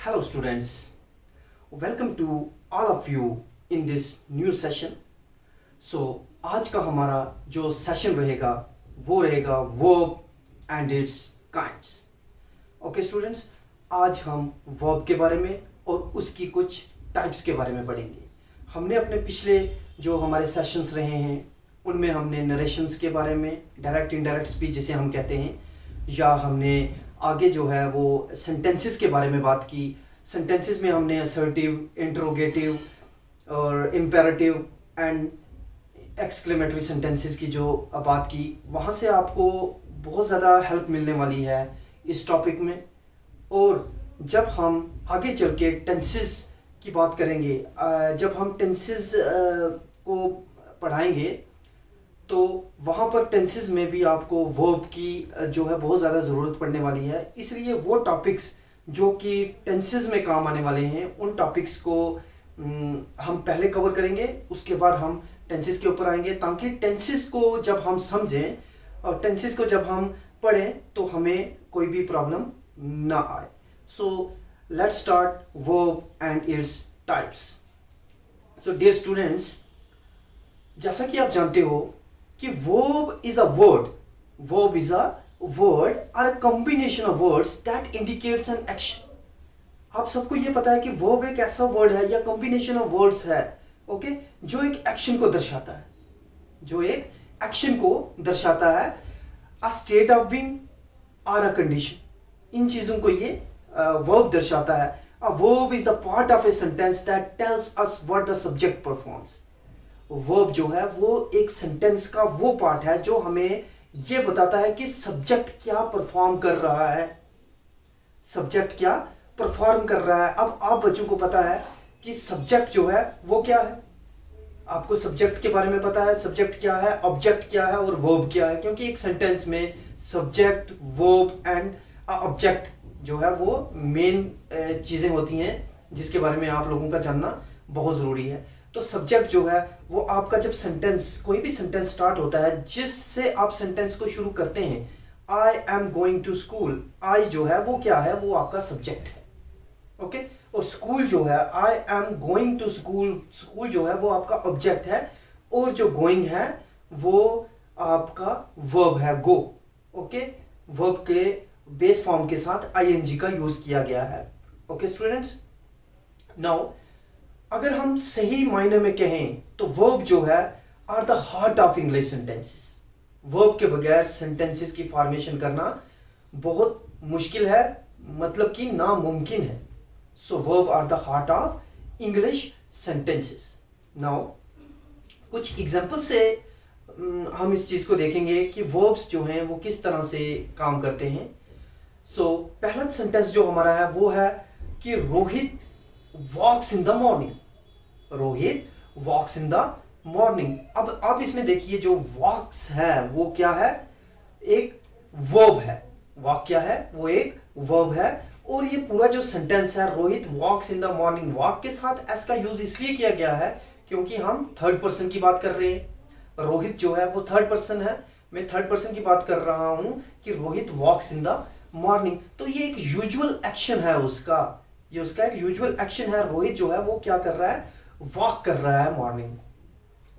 Hello students, welcome to all of you in this new session. So आज का हमारा जो सेशन रहेगा वो रहेगा verb and its kinds. Okay students, आज हम verb के बारे में और उसकी कुछ टाइप्स के बारे में पढ़ेंगे. हमने अपने पिछले जो हमारे सेशंस रहे हैं उनमें हमने नरेशंस के बारे में, डायरेक्ट इनडायरेक्ट स्पीच जिसे हम कहते हैं, या हमने आगे जो है वो सेंटेंसेस के बारे में बात की. सेंटेंसेस में हमने असर्टिव, इंटरोगेटिव और इम्पेरेटिव एंड एक्सक्लेमेटरी सेंटेंसेस की जो बात की. वहाँ से आपको बहुत ज़्यादा हेल्प मिलने वाली है इस टॉपिक में. और जब हम आगे चल के टेंसेस की बात करेंगे, जब हम टेंसेस को पढ़ाएंगे तो वहाँ पर टेंसेस में भी आपको वर्ब की जो है बहुत ज़्यादा ज़रूरत पड़ने वाली है. इसलिए वो टॉपिक्स जो कि टेंसेस में काम आने वाले हैं उन टॉपिक्स को हम पहले कवर करेंगे, उसके बाद हम टेंसेस के ऊपर आएंगे, ताकि टेंसेस को जब हम समझें और टेंसेस को जब हम पढ़ें तो हमें कोई भी प्रॉब्लम ना आए. So let's start verb and its types. So dear students, जैसा कि आप जानते हो कि verb is a word. Verb is a word or a combination of words that indicates an action. आप सबको ये पता है कि verb एक ऐसा word है या combination of words है, ओके, जो एक action को दर्शाता है, जो एक action को दर्शाता है, a state of being or a condition. इन चीजों को ये verb दर्शाता है. A verb is the part of a sentence that tells us what the subject performs. Verb जो है वो एक सेंटेंस का वो पार्ट है जो हमें ये बताता है कि सब्जेक्ट क्या परफॉर्म कर रहा है. सब्जेक्ट क्या परफॉर्म कर रहा है. अब आप बच्चों को पता है कि सब्जेक्ट जो है वो क्या है. आपको सब्जेक्ट के बारे में पता है, सब्जेक्ट क्या है, ऑब्जेक्ट क्या है और वर्ब क्या है, क्योंकि एक सेंटेंस में सब्जेक्ट, वर्ब एंड ऑब्जेक्ट जो है वो मेन चीजें होती हैं जिसके बारे में आप लोगों का जानना बहुत जरूरी है. तो सब्जेक्ट जो है वो आपका जब सेंटेंस, कोई भी सेंटेंस स्टार्ट होता है जिससे आप सेंटेंस को शुरू करते हैं, I am going to school, I जो है वो क्या है, वो आपका सब्जेक्ट है, ओके. और स्कूल जो है, I am going to school, school जो है वो आपका ऑब्जेक्ट है, और जो गोइंग है वो आपका वर्ब है, गो, ओके. वर्ब के बेस फॉर्म के साथ आईएनजी का यूज किया गया है, ओके स्टूडेंट्स. नाउ अगर हम सही मायने में कहें तो वर्ब जो है are the heart of English sentences. Verb के बगैर सेंटेंसेस की फॉर्मेशन करना बहुत मुश्किल है, मतलब कि नामुमकिन है. So verb are the heart of English sentences. Now कुछ एग्जांपल से हम इस चीज को देखेंगे कि वर्ब्स जो हैं वो किस तरह से काम करते हैं. सो पहला सेंटेंस जो हमारा है वो है कि Rohit walks in the morning. Rohit walks in the morning. अब आप इसमें देखिए जो वॉक्स है वो क्या है, एक वर्ब है. वॉक क्या है, वो एक वर्ब है. और ये पूरा जो सेंटेंस है, Rohit walks in the morning, walk के साथ एस का यूज इसलिए किया गया है क्योंकि हम थर्ड पर्सन की बात कर रहे हैं. रोहित जो है वो थर्ड पर्सन है, मैं थर्ड पर्सन की बात कर रहा हूं कि Rohit walks in the morning. तो ये एक यूजुअल एक्शन है उसका, ये उसका एक यूजुअल एक्शन है. रोहित जो है वो क्या कर रहा है, वॉक कर रहा है मॉर्निंग,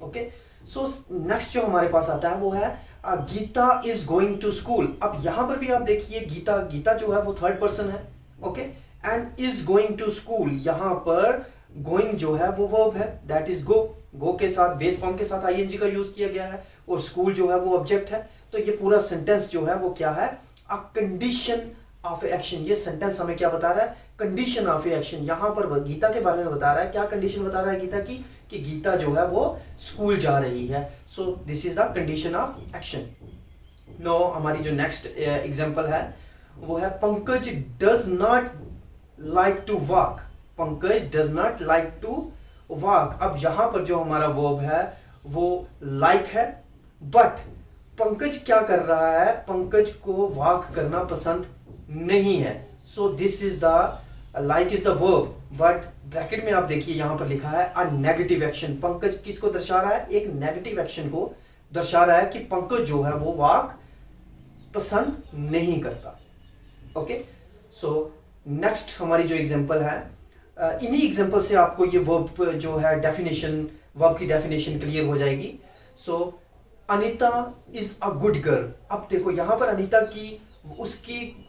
ओके. सो नेक्स्ट जो हमारे पास आता है वो है Geeta is going to school. अब यहां पर भी आप देखिए गीता, गीता जो है वो थर्ड पर्सन है, okay. And is going to school, यहां पर गोइंग जो है वो वर्ब है, दैट इज गो. गो के साथ बेस फॉर्म के साथ आईएनजी का यूज किया गया है, और स्कूल जो है वो ऑब्जेक्ट है. तो ये पूरा सेंटेंस जो है वो क्या है, अ कंडीशन ऑफ एक्शन. ये सेंटेंस हमें क्या बता रहा है, कंडीशन ऑफ एक्शन. यहां पर गीता के बारे में बता रहा है, क्या कंडीशन बता रहा है गीता की, कि गीता जो है वो स्कूल जा रही है. So this is the condition of action. Now हमारी जो नेक्स्ट एग्जांपल है वो है Pankaj does not like to walk. Pankaj does not like to walk. अब यहां पर जो हमारा वर्ब है वो लाइक है, बट पंकज क्या कर रहा है, पंकज को वॉक करना पसंद नहीं है. So this is the like is the verb, but bracket में आप देखिए यहां पर लिखा है अ नेगेटिव एक्शन. पंकज किसको दर्शा रहा है, एक नेगेटिव एक्शन को दर्शा रहा है कि पंकज जो है वो वॉक पसंद नहीं करता, ओके. सो नेक्स्ट हमारी जो एग्जांपल है, इन्हीं एग्जांपल से आपको ये वर्ब जो है डेफिनेशन, वर्ब की डेफिनेशन क्लियर हो जाएगी। So Anita is a good girl. अब देखो यहाँ पर अनीता की उसकी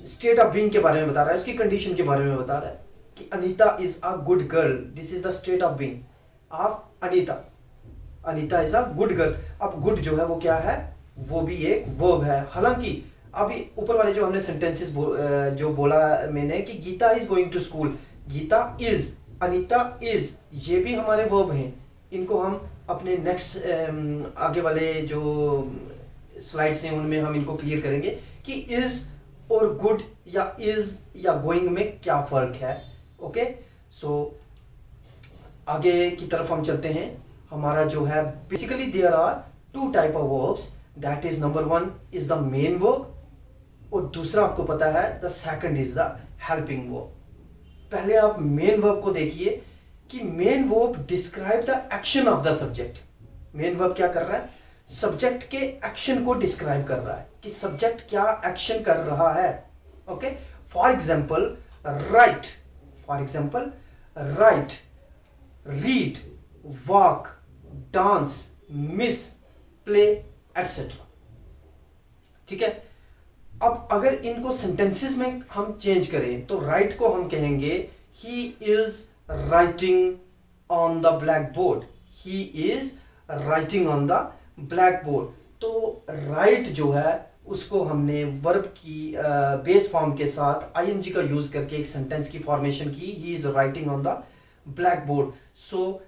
स्टेट ऑफ बीइंग के बारे में बता रहा है, उसकी कंडीशन के बारे में बता रहा है कि Anita is a good girl, this is the state of being of Anita. Anita is a good girl. अब गुड जो है वो क्या है, वो भी एक वर्ब है। हालांकि अभी ऊपर वाले जो हमने सेंटेंसेस जो बोला मैंने कि Geeta is going to school, Geeta is, Anita is, ये भी हमारे वर्ब हैं। इनको हम अपने नेक्स्ट आगे वाले जो स्लाइड्स हैं उनमें हम इनको क्लियर करेंगे कि इज और गुड या इज या गोइंग में क्या फर्क है। ओके, सो आगे की तरफ हम चलते हैं। हमारा जो है basically there are two type of verbs, that is number one is the main verb और दूसरा आपको पता है the second is the helping verb. पहले आप मेन वर्ब को देखिए कि main verb describe the action of the subject. Main verb क्या कर रहा है, सब्जेक्ट के एक्शन को डिस्क्राइब कर रहा है कि सब्जेक्ट क्या एक्शन कर रहा है। Okay, for example right, for example right, read, walk, dance, miss, play etcetera. ठीक है, अब अगर इनको सेंटेंसेस में हम चेंज करें तो राइट को हम कहेंगे ही is writing on the black board, he is writing on the black board. तो राइट जो है उसको हमने वर्ब की बेस फॉर्म के साथ आईएनजी का यूज करके एक सेंटेंस की फॉर्मेशन की, he is writing on the black board. So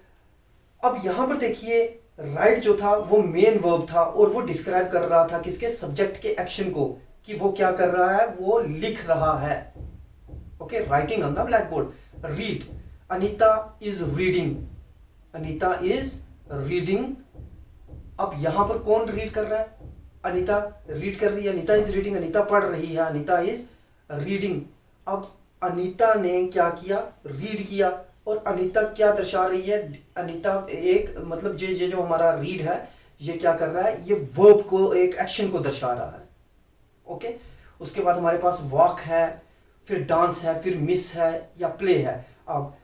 अब यहां पर देखिए राइट जो था वो मेन वर्ब था और वो डिस्क्राइब कर रहा था किसके, सब्जेक्ट के एक्शन को, कि वो क्या कर रहा है, वो लिख रहा है। Okay, writing on the black board. Read, Anita is reading, Anita is reading. अब यहां पर कौन रीड कर रहा है, अनीता रीड कर रही है, अनीता इज रीडिंग, अनीता पढ़ रही है, अनीता इज रीडिंग। अब अनीता ने क्या किया, रीड किया, और अनीता क्या दर्शा रही है, अनीता एक मतलब ये जो हमारा रीड है ये क्या कर रहा है, ये वर्ब को, एक एक्शन को दर्शा रहा है। ओके, उसके बाद हमारे पास वॉक है, फिर डांस है, फिर मिस है या प्ले है। अब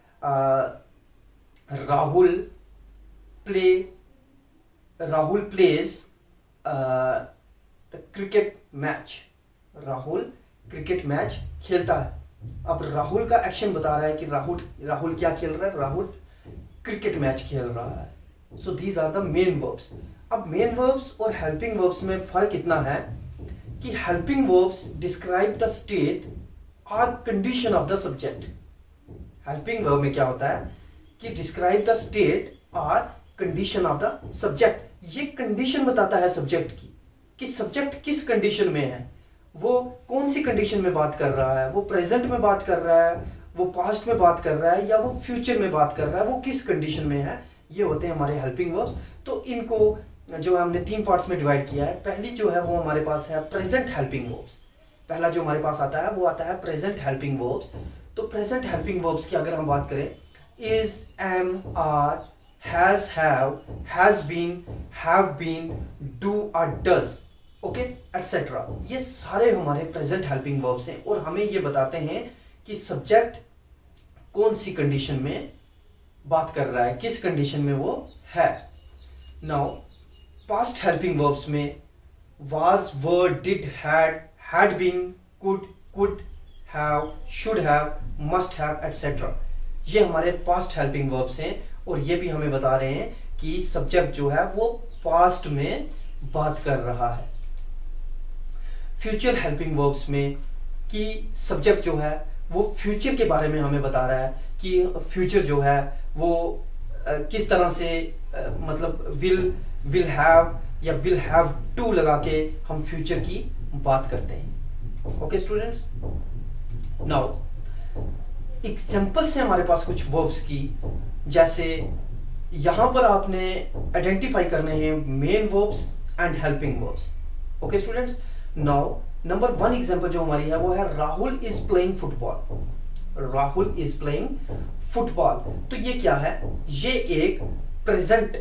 Rahul pledge cricket match, Rahul cricket match खेलता है। अब राहुल का एक्शन बता रहा है कि राहुल क्या खेल रहा है, राहुल क्रिकेट मैच खेल रहा है। So these are the main verbs. अब मेन वर्ब्स और हेल्पिंग वर्ब्स में फर्क इतना है कि helping verbs describe the state और condition of the subject. Helping verb में क्या होता है कि डिस्क्राइब द स्टेट और कंडीशन ऑफ द सब्जेक्ट। ये कंडीशन बताता है सब्जेक्ट की कि सब्जेक्ट किस कंडीशन में है, वो कौन सी कंडीशन में बात कर रहा है, वो प्रेजेंट में बात कर रहा है, वो पास्ट में बात कर रहा है या वो फ्यूचर में बात कर रहा है, वो किस कंडीशन में है। ये होते हैं हमारे हेल्पिंग वर्ब्स। तो इनको जो हमने 3 पार्ट्स में डिवाइड किया है। पहली जो है वो हमारे पास है प्रेजेंट हेल्पिंग वर्ब्स। पहला जो हमारे पास आता है वो आता है प्रेजेंट हेल्पिंग वर्ब्स। तो प्रेजेंट हेल्पिंग वर्ब्स की अगर हम बात करें, is, am, are, has, have been, do और डज, ओके एटसेट्रा, ये सारे हमारे प्रेजेंट हेल्पिंग वर्ब्स हैं और हमें ये बताते हैं कि सब्जेक्ट कौन सी कंडीशन में बात कर रहा है, किस कंडीशन में वो है। नाउ पास्ट हेल्पिंग वर्ब्स में was, were, did, had been, could have, should have, must have etcetera, ये हमारे पास्ट हेल्पिंग वर्ब्स हैं और ये भी हमें बता रहे हैं कि सब्जेक्ट जो है वो पास्ट में बात कर रहा है। फ्यूचर हेल्पिंग वर्ब्स में कि सब्जेक्ट जो है वो फ्यूचर के बारे में हमें बता रहा है कि फ्यूचर जो है वो किस तरह से मतलब विल हैव या विल हैव टू लगा के हम फ्यूचर की बात करते हैं। ओके स्टूडेंट्स, नाउ एग्जांपल से हमारे पास कुछ वर्ब्स की, जैसे यहां पर आपने आइडेंटिफाई करने हैं main verbs and helping verbs. Okay students, now number 1 example जो हमारी है वो है Rahul is playing football. Rahul is playing football. तो ये क्या है, ये एक प्रेजेंट,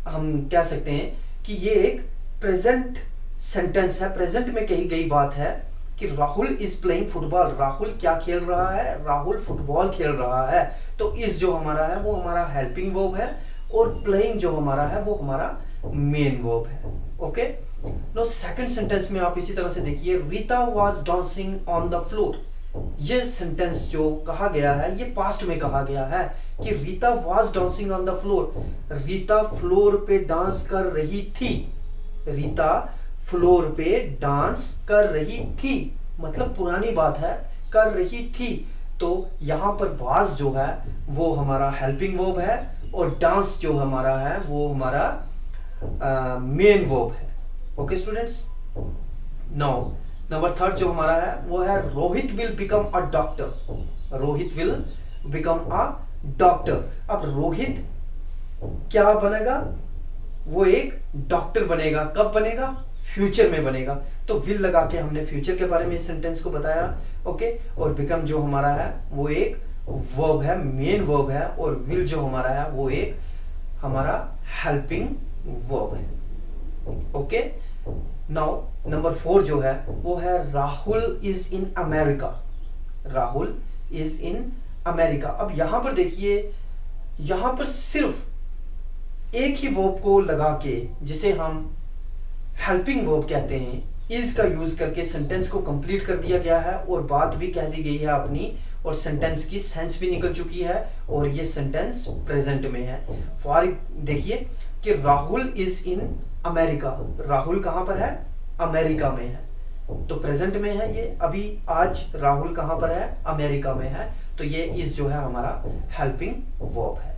हम कह सकते हैं कि ये एक प्रेजेंट सेंटेंस है, प्रेजेंट में कही गई बात है कि Rahul is playing football, Rahul क्या खेल रहा है, राहुल फुटबॉल खेल रहा है। तो इज जो हमारा है वो हमारा हेल्पिंग वर्ब है, और प्लेइंग जो हमारा है वो हमारा मेन वर्ब है। ओके, नो सेकंड सेंटेंस में आप इसी तरह से देखिए, Rita was dancing on the floor. ये सेंटेंस जो कहा गया है ये पास्ट में कहा गया है कि Rita was dancing on the floor, Rita floor पे डांस कर रही थी, रीता फ्लोर पे डांस कर रही थी, मतलब पुरानी बात है, कर रही थी। तो यहां पर वाज जो है वो हमारा हेल्पिंग वर्ब है, और डांस जो हमारा है वो हमारा मेन वर्ब है। Okay students, now number third जो हमारा है वो है Rohit will become a doctor, Rohit will become a doctor. अब रोहित क्या बनेगा, वो एक डॉक्टर बनेगा। कब बनेगा, फ्यूचर में बनेगा। तो विल लगा के हमने फ्यूचर के बारे में इस सेंटेंस को बताया। ओके, और बिकम जो हमारा है वो एक वर्ब है, मेन वर्ब है, और विल जो हमारा है वो एक हमारा हेल्पिंग वर्ब है। ओके, नाउ नंबर 4 जो है वो है Rahul is in America, Rahul is in America. अब यहां पर देखिए, यहां पर सिर्फ एक ही वर्ब को लगा के, जिसे हम हेल्पिंग वर्ब कहते हैं, इज का यूज करके सेंटेंस को कंप्लीट कर दिया गया है, और बात भी कह दी गई है अपनी, और सेंटेंस की सेंस भी निकल चुकी है, और ये सेंटेंस प्रेजेंट में है। फॉर देखिए कि Rahul is in America, Rahul कहां पर है, अमेरिका में है। तो प्रेजेंट में है ये, अभी आज राहुल कहां पर है, अमेरिका में है। तो ये इज जो है हमारा हेल्पिंग वर्ब है।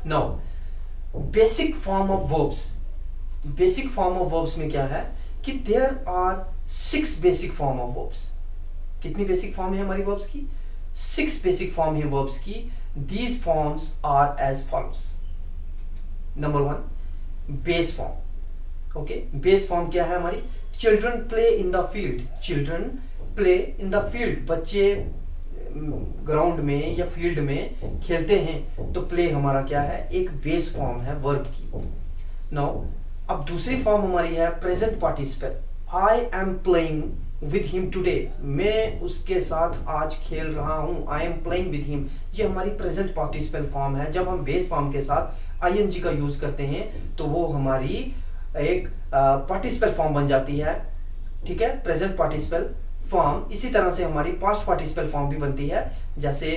Now basic form of verbs, basic form of verbs में क्या है कि there are 6 basic form of verbs. कितनी बेसिक फॉर्म है हमारी वर्ब्स की, 6 बेसिक फॉर्म है वर्ब्स की। These forms are as follows. Number 1 base form. Okay, base form क्या है हमारी, children play in the field, children play in the field, बच्चे ग्राउंड में या फील्ड में खेलते हैं। तो प्ले हमारा क्या है, एक बेस फॉर्म है वर्ब की। नाउ अब दूसरी फॉर्म हमारी है present participle, I am playing with him today, मैं उसके साथ आज खेल रहा हूं, I am playing with him. ये हमारी प्रेजेंट पार्टिसिपल फॉर्म है। जब हम बेस फॉर्म के साथ आईएनजी का यूज करते हैं तो वो हमारी एक पार्टिसिपल फॉर्म बन जाती है। ठीक है, प्रेजेंट पार्टिसिपल फॉर्म। इसी तरह से हमारी पास्ट पार्टिसिपल फॉर्म भी बनती है। जैसे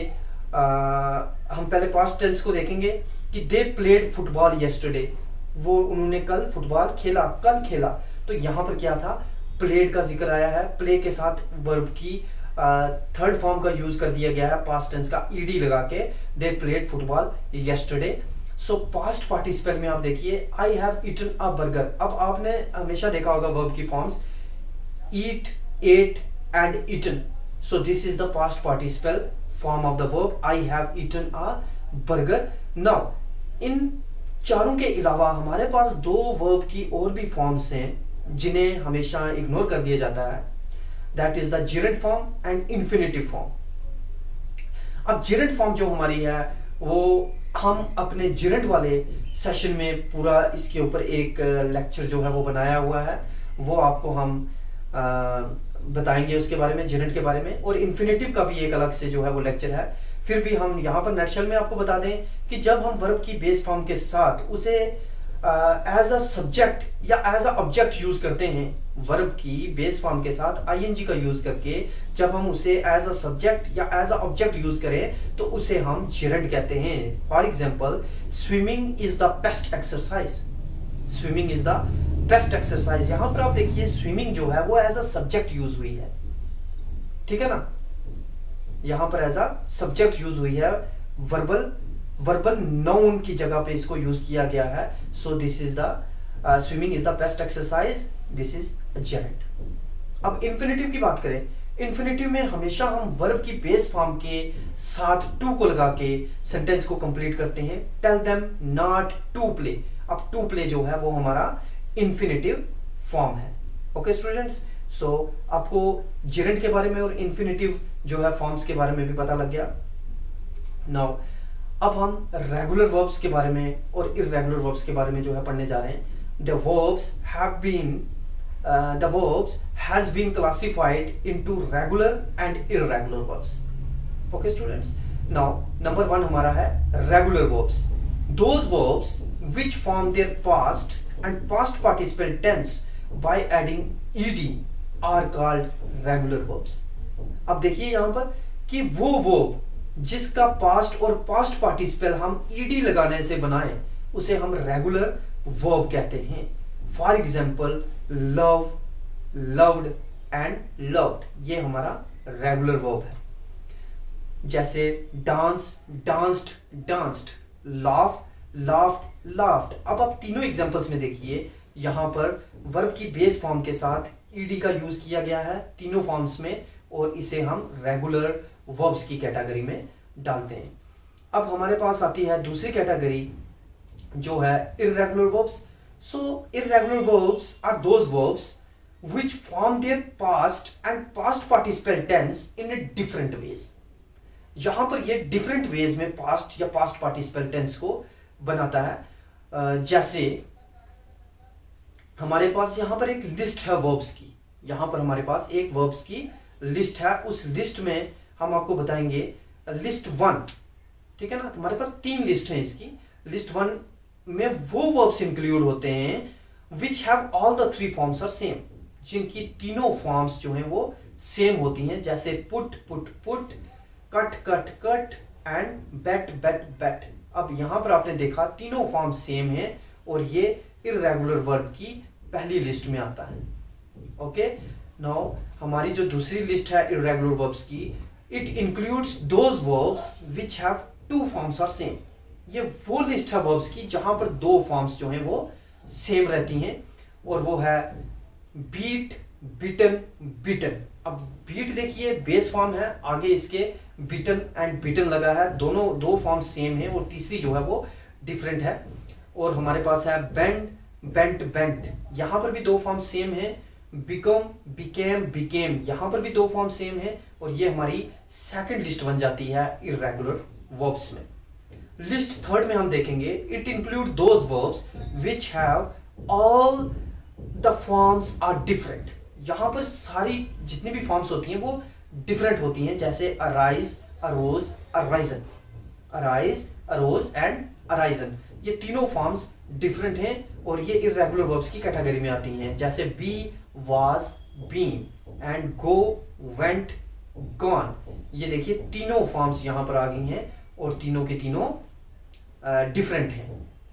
हम पहले पास्ट टेंस को देखेंगे कि दे प्लेड फुटबॉल यस्टरडे, वो उन्होंने कल फुटबॉल खेला, कल खेला। तो यहाँ पर क्या था, प्लेड का जिक्र आया है, प्ले के साथ वर्ब की थर्ड फॉर्म का यूज कर दिया गया है, पास्ट टेंस का ईडी लगा के, they played football yesterday. So past participle में आप देखिए I have eaten a burger. अब आपने हमेशा देखा होगा वर्ब की forms eat, ate and eaten. So this is the past participle form of the verb I have eaten a burger. Now इन चारों के अलावा हमारे पास 2 वर्ब की और भी फॉर्म्स हैं जिन्हें हमेशा इग्नोर कर दिया जाता है। That is the gerund form and infinitive form. अब जिरेंट फॉर्म जो हमारी है वो हम अपने जिरेंट वाले सेशन में पूरा इसके ऊपर एक लेक्चर जो है वो बनाया हुआ है, वो आपको हम बताएंगे उसके बारे में, जिरेंट के बारे में। और इन्फिनेटिव का भी एक अलग से जो है वो लेक्चर है। फिर भी हम यहाँ पर नटशल में आपको बता दें कि जब हम वर्ब की बेस फॉर्म के साथ उसे एज अ सब्जेक्ट या एज अ ऑब्जेक्ट यूज करते हैं, वर्ब की बेस फॉर्म के साथ आईएनजी का यूज करके जब हम उसे एज अ सब्जेक्ट या एज अ ऑब्जेक्ट यूज करें तो उसे हम जिरेंट कहते हैं। For example, swimming is the best exercise, swimming is the best exercise. यहां पर आप देखिए स्विमिंग जो है वो एज अ सब्जेक्ट यूज हुई है, ठीक है ना, यहां पर एज अ सब्जेक्ट यूज हुई है, वर्बल नाउन की जगह पे इसको यूज किया गया है। So this is the swimming is the best exercise, this is Geraint. अब इन्फिनेटिव की बात करें, इन्फिनेटिव में हमेशा हम वर्ब की बेस फॉर्म के साथ टू को लगा के सेंटेंस को कंप्लीट करते हैं। Tell them not to play. अब टू प्ले जो है वो हमारा इन्फिनेटिव फॉर्म है। ओके स्टूडेंट्स, सो आपको जेरेंट के बारे में और इन्फिनेटिव जो है फॉर्म्स के बारे में भी पता लग गया। नाउ अब हम रेगुलर वर्ब्स के बारे में और इर्रेगुलर वर्ब्स के बारे में जो है पढ़ने जा रहे हैं। The verbs have been the verbs has been classified into regular and irregular verbs. Okay students, now number 1 हमारा है regular verbs. Those verbs which form their past and past participle tense by adding ed are called regular verbs. अब देखिए यहाँ पर कि वो verb जिसका past और पास्ट पार्टिसिपल हम ईडी लगाने से बनाए उसे हम रेगुलर वर्ब कहते हैं. For example love, loved and loved, ये हमारा रेगुलर वर्ब है. जैसे dance, danced, danced, laugh, laughed, laughed. अब आप तीनों एग्जांपल्स में देखिए यहां पर वर्ब की बेस फॉर्म के साथ ईडी का यूज किया गया है तीनों फॉर्म्स में, और इसे हम रेगुलर वर्ब्स की कैटेगरी में डालते हैं. अब हमारे पास आती है दूसरी कैटेगरी जो है irregular verbs. So irregular verbs are those verbs which form their past and past participle tense in a different ways. यहां पर ये डिफरेंट वेज में पास्ट या पास्ट पार्टिसिपल टेंस को बनाता है. जैसे हमारे पास यहां पर एक लिस्ट है वर्ब्स की, यहां पर हमारे पास एक वर्ब्स की लिस्ट है. उस लिस्ट में हम आपको बताएंगे लिस्ट 1, ठीक है ना. हमारे पास 3 लिस्ट है इसकी. लिस्ट 1 में वो वर्ब्स इंक्लूड होते हैं which have all the 3 forms are same, जिनकी तीनों फॉर्म्स जो हैं वो सेम होती हैं. जैसे put, put, put, cut, cut, cut and bet, bet, bet. अब यहां पर आपने देखा तीनों फॉर्म सेम हैं और ये इर्रेगुलर वर्ब की पहली लिस्ट में आता है. ओके, नाउ हमारी जो दूसरी लिस्ट है इर्रेगुलर वर्ब्स की, it includes those verbs which have 2 forms are same. ये वो लिस्ट है वर्ब्स की जहां पर 2 फॉर्म्स जो हैं वो सेम रहती हैं, और वो है बीट, बिटन, बिटन. अब बीट देखिए बेस फॉर्म है, आगे इसके बिटन एंड बिटन लगा है. दोनों 2 फॉर्म सेम है और तीसरी जो है वो डिफरेंट है. और हमारे पास है बेंड, बेंट, बेंट. यहां पर भी 2 फॉर्म सेम है. बिकम, बिकेम, बिकेम, यहां पर भी 2 फॉर्म सेम है. और ये हमारी सेकंड लिस्ट बन जाती है इर्रेगुलर वर्ब्स में. लिस्ट 3rd में हम देखेंगे it include those verbs which have all the forms are different. यहां पर सारी जितनी भी फॉर्म्स होती हैं वो डिफरेंट होती हैं. जैसे arise, arose, arisen, arise, arose and arisen. ये तीनों फॉर्म्स डिफरेंट हैं और ये इर्रेगुलर वर्ब्स की कैटेगरी में आती हैं. जैसे be, was, been and go, went, gone. ये देखिए तीनों फॉर्म्स यहां पर आ गई हैं और तीनों के तीनों डिफरेंट हैं.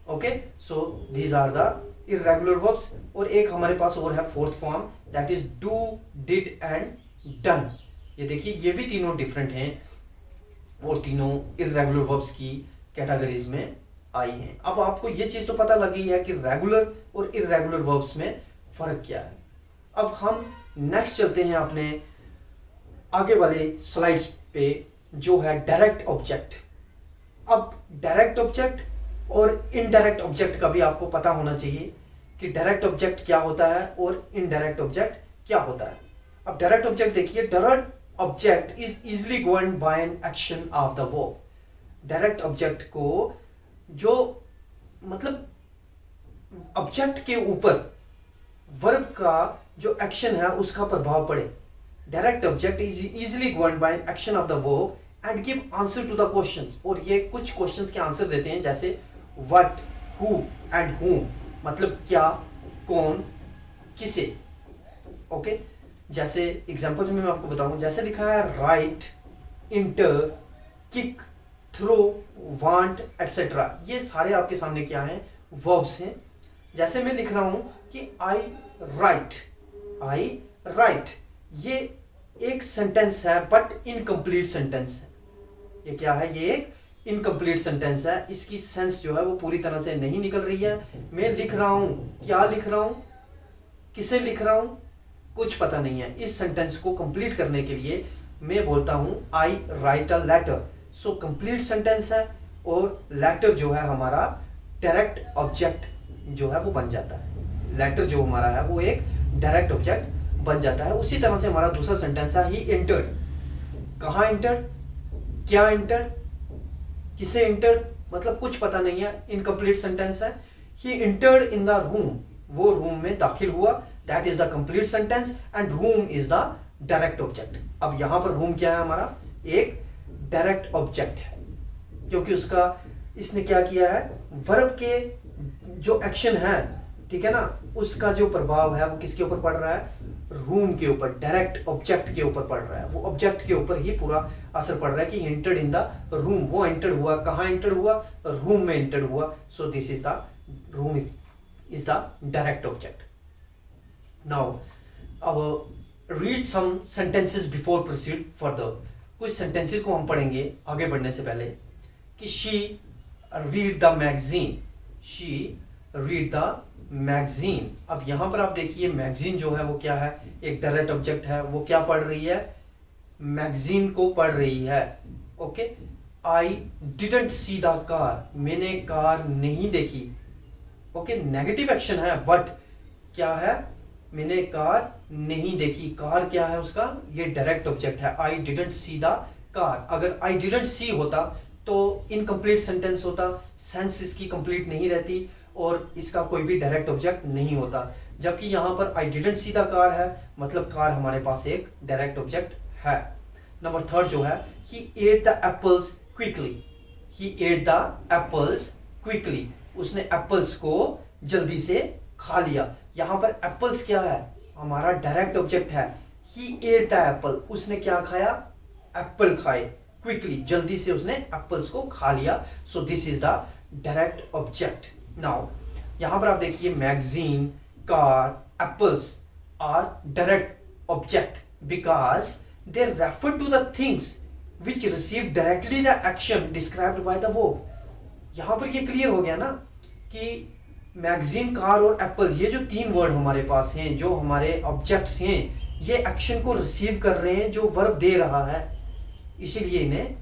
Okay, so these are the irregular verbs. और एक हमारे पास और है 4th form, that is do, did and done. ये देखिए ये भी तीनों डिफरेंट हैं और तीनों इर्रेगुलर वर्ब्स की कैटेगरीज में आई हैं. अब आपको ये चीज तो पता लग गई है कि रेगुलर और इर्रेगुलर वर्ब्स में फर्क क्या है. अब हम नेक्स्ट चलते हैं अपने आगे वाले स्लाइड्स पे जो है डायरेक्ट ऑब्जेक्ट. अब डायरेक्ट ऑब्जेक्ट और इनडायरेक्ट ऑब्जेक्ट का भी आपको पता होना चाहिए कि डायरेक्ट ऑब्जेक्ट क्या होता है और इनडायरेक्ट ऑब्जेक्ट क्या होता है. अब डायरेक्ट ऑब्जेक्ट देखिए, direct object is easily governed by an action of the verb. Direct object को जो मतलब ऑब्जेक्ट के ऊपर वर्ब का जो एक्शन है उसका प्रभाव पड़े. Direct object is easily governed by an action of the verb and give answer to the questions. और ये कुछ क्वेश्चंस के आंसर देते हैं जैसे व्हाट, हु एंड whom, मतलब क्या, कौन, किसे. ओके, जैसे एग्जांपल्स में मैं आपको बताऊं, जैसे लिखा है write, enter, kick, throw, want etcetera. ये सारे आपके सामने क्या हैं, वर्ब्स हैं. जैसे मैं लिख रहा हूं कि आई राइट, आई राइट, ये एक सेंटेंस है बट इनकम्प्लीट सेंटेंस है. ये क्या है, ये एक इनकम्प्लीट सेंटेंस है. इसकी सेंस जो है वो पूरी तरह से नहीं निकल रही है. मैं लिख रहा हूं, क्या लिख रहा हूं, किसे लिख रहा हूं, कुछ पता नहीं है. इस सेंटेंस को कंप्लीट करने के लिए मैं बोलता हूं I write a letter. So complete sentence है और लेटर जो है हमारा डायरेक्ट ऑब्जेक्ट जो है वो बन जाता है. लेटर जो हमारा है वो एक डायरेक्ट ऑब्जेक्ट बन जाता है. उसी तरह से हमारा दूसरा सेंटेंस है ही एंटर्ड. कहाँ एंटर्ड, क्या एंटर्ड, किसे एंटर्ड, मतलब कुछ पता नहीं है, इनकम्प्लीट सेंटेंस है. He entered in the room, वो रूम में दाखिल हुआ. That is the complete sentence and room is the direct object. अब यहां पर रूम क्या है, हमारा एक डायरेक्ट ऑब्जेक्ट है, क्योंकि उसका इसने क्या किया है, वर्ब के जो एक्शन है, ठीक है ना, उसका जो प्रभाव है वो किसके ऊपर पड़ रहा है, रूम के ऊपर, डायरेक्ट ऑब्जेक्ट के ऊपर पड़ रहा है। वो ऑब्जेक्ट के ऊपर ही पूरा असर पड़ रहा है कि एंटर्ड इन द रूम। वो एंटर हुआ, कहाँ एंटर हुआ, रूम में एंटर हुआ। So this is the room is the direct object. Now अब read some sentences before proceed further. कुछ सेंटेंसेस को हम पढ़ेंगे आगे बढ़ने से पहले कि she read the magazine, she read the magazine. अब यहां पर आप देखिए मैगजीन जो है वो क्या है, एक डायरेक्ट ऑब्जेक्ट है। वो क्या पढ़ रही है, मैगजीन को पढ़ रही है। Okay, I didn't see the car, मैंने कार नहीं देखी। ओके, नेगेटिव एक्शन है बट क्या है, मैंने कार नहीं देखी। कार क्या है उसका, ये डायरेक्ट ऑब्जेक्ट है। आई डिडंट सी द कार, अगर आई डिडंट सी होता तो इनकम्प्लीट सेंटेंस होता, सेंस इसकी कंप्लीट नहीं रहती और इसका कोई भी डायरेक्ट ऑब्जेक्ट नहीं होता। जबकि यहां पर I didn't see the car है, मतलब कार हमारे पास एक डायरेक्ट ऑब्जेक्ट है। नंबर थर्ड जो है, he ate the apples quickly, he ate the apples quickly, उसने एप्पल्स को जल्दी से खा लिया। यहां पर एप्पल्स क्या है, हमारा डायरेक्ट ऑब्जेक्ट है। ही एट द एप्पल, उसने क्या खाया, एप्पल खाए, क्विकली, जल्दी से उसने एप्पल्स को खा लिया। So this is the direct object. Now यहां पर आप देखिए magazine, car, apples are direct object because they refer to the things which receive directly the action described by the verb. यहां पर ये क्लियर हो गया ना कि मैगजीन, कार और एप्पल, ये जो तीन वर्ड हमारे पास हैं, जो हमारे ऑब्जेक्ट्स हैं, ये एक्शन को रिसीव कर रहे हैं जो वर्ब दे रहा है, इसीलिए इन्हें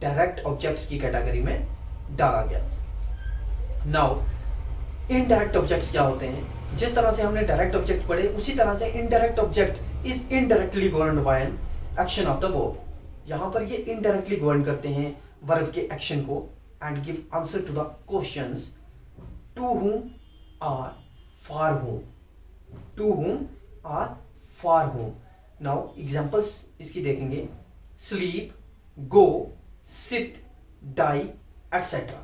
डायरेक्ट ऑब्जेक्ट्स की कैटेगरी में डाला गया। नाउ इनडायरेक्ट ऑब्जेक्ट्स क्या होते हैं, जिस तरह से हमने डायरेक्ट ऑब्जेक्ट पढ़े उसी तरह से indirect object is indirectly governed by an action of the verb. यहां पर ये इनडायरेक्टली गवर्न करते हैं वर्ब के एक्शन को and give answer to the questions to whom or for whom, to whom or for whom। now examples इसकी देखेंगे, sleep, go, sit, die, etc।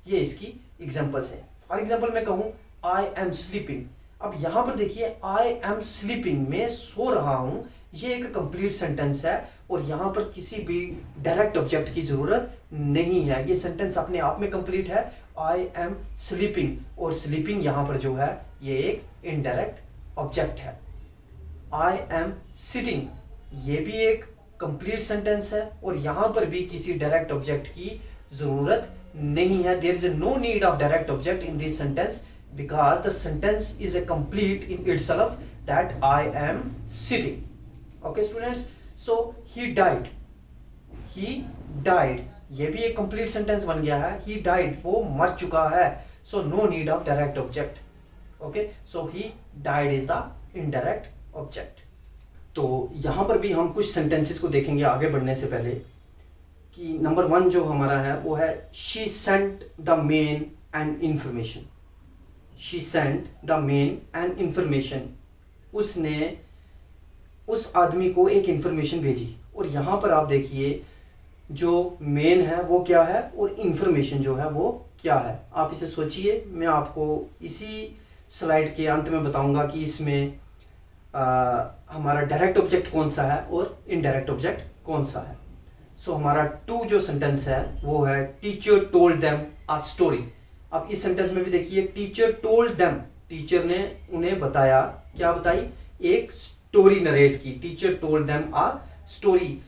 ये इसकी एग्जाम्पल्स हैं। फॉर एग्जाम्पल मैं कहूं आई एम स्लीपिंग, अब यहां पर देखिए आई एम स्लीपिंग, मैं सो रहा हूं, ये एक कंप्लीट सेंटेंस है और यहां पर किसी भी डायरेक्ट ऑब्जेक्ट की जरूरत नहीं है। ये सेंटेंस अपने आप में कंप्लीट है, आई एम स्लीपिंग, और स्लीपिंग यहां पर जो है ये एक इनडायरेक्ट ऑब्जेक्ट है। आई एम सिटिंग, ये भी एक कंप्लीट सेंटेंस है और यहां पर भी किसी डायरेक्ट ऑब्जेक्ट की जरूरत नहीं है। There is no need of direct object in this sentence because the sentence is a complete in itself that I am sitting. Okay students, so he died, he died, ये भी एक complete sentence बन गया है। He died, वो मर चुका है, so no need of direct object. Okay, so he died is the indirect object. तो यहां पर भी हम कुछ सेंटेंसेस को देखेंगे आगे बढ़ने से पहले कि नंबर वन जो हमारा है वो है she sent the main and information, she sent the main and information, उसने उस आदमी को एक इंफॉर्मेशन भेजी। और यहां पर आप देखिए जो मेन है वो क्या है और इंफॉर्मेशन जो है वो क्या है। आप इसे सोचिए, मैं आपको इसी स्लाइड के अंत में बताऊंगा कि इसमें हमारा डायरेक्ट ऑब्जेक्ट कौन सा है और इनडायरेक्ट ऑब्जेक्ट कौन सा है। सो हमारा टू जो सेंटेंस है वो है teacher told them a story. अब इस सेंटेंस में भी देखिए टीचर टोल्ड देम, टीचर ने उन्हें बताया, क्या बताई, एक स्टोरी नरेट की। Teacher told them a story.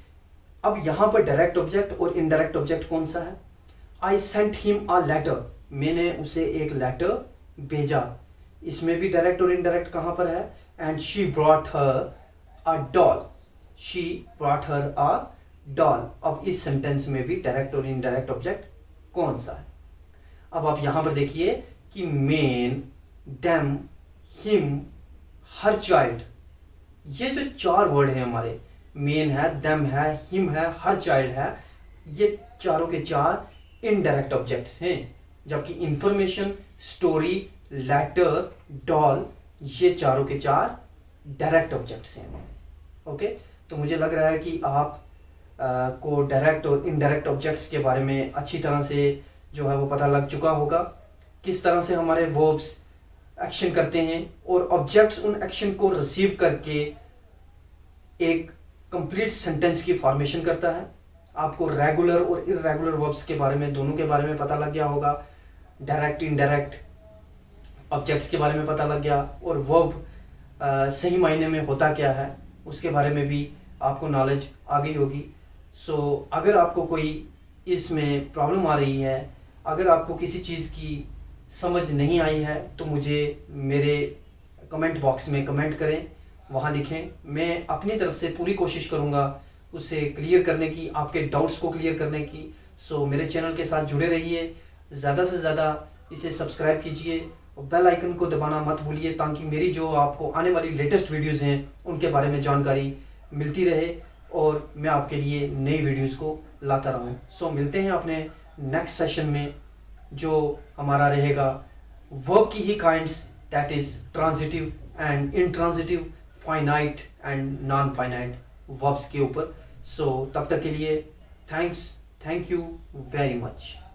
अब यहां पर डायरेक्ट ऑब्जेक्ट और इनडायरेक्ट ऑब्जेक्ट कौन सा है, I sent him a letter, मैंने उसे एक लेटर भेजा। इसमें भी डायरेक्ट और इनडायरेक्ट कहां पर है, and she brought her a doll, she brought her a doll. अब इस सेंटेंस में भी डायरेक्ट और इनडायरेक्ट ऑब्जेक्ट कौन सा है। अब आप यहां पर देखिए कि main, them, him, her child, ये जो चार वर्ड हैं हमारे, मेन है, देम है, हिम है, हर चाइल्ड है, ये चारों के चार इनडायरेक्ट ऑब्जेक्ट्स हैं। जबकि इंफॉर्मेशन, स्टोरी, लेटर, डॉल, ये चारों के चार डायरेक्ट ऑब्जेक्ट्स हैं। ओके, तो मुझे लग रहा है कि आप को डायरेक्ट और इनडायरेक्ट ऑब्जेक्ट्स के बारे में अच्छी तरह से जो है वो पता लग चुका होगा, किस तरह से हमारे वर्ब्स एक्शन करते हैं और ऑब्जेक्ट्स उन एक्शन को रिसीव करके एक कंप्लीट सेंटेंस की फॉर्मेशन करता है। आपको रेगुलर और इरेगुलर वर्ब्स के बारे में, दोनों के बारे में पता लग गया होगा, डायरेक्ट इनडायरेक्ट ऑब्जेक्ट्स के बारे में पता लग गया, और वर्ब सही मायने में होता क्या है उसके बारे में भी आपको नॉलेज आ गई होगी। सो अगर आपको कोई इसमें प्रॉब्लम आ रही है, अगर आपको किसी चीज़ की समझ नहीं आई है, तो मुझे मेरे कमेंट बॉक्स में कमेंट करें, वहाँ लिखें। मैं अपनी तरफ से पूरी कोशिश करूँगा उसे क्लियर करने की, आपके डाउट्स को क्लियर करने की। सो मेरे चैनल के साथ जुड़े रहिए, ज़्यादा से ज़्यादा इसे सब्सक्राइब कीजिए और बेल आइकन को दबाना मत भूलिए, ताकि मेरी जो आपको आने वाली लेटेस्ट वीडियोस हैं उनके बारे में जानकारी मिलती रहे और मैं आपके लिए नई वीडियोस को लाता रहूं। सो मिलते हैं अपने नेक्स्ट सेशन में, जो हमारा रहेगा वर्ब की ही kinds, that is transitive and intransitive, finite and non finite verbs के ऊपर। सो तब तक के लिए थैंक यू वेरी मच।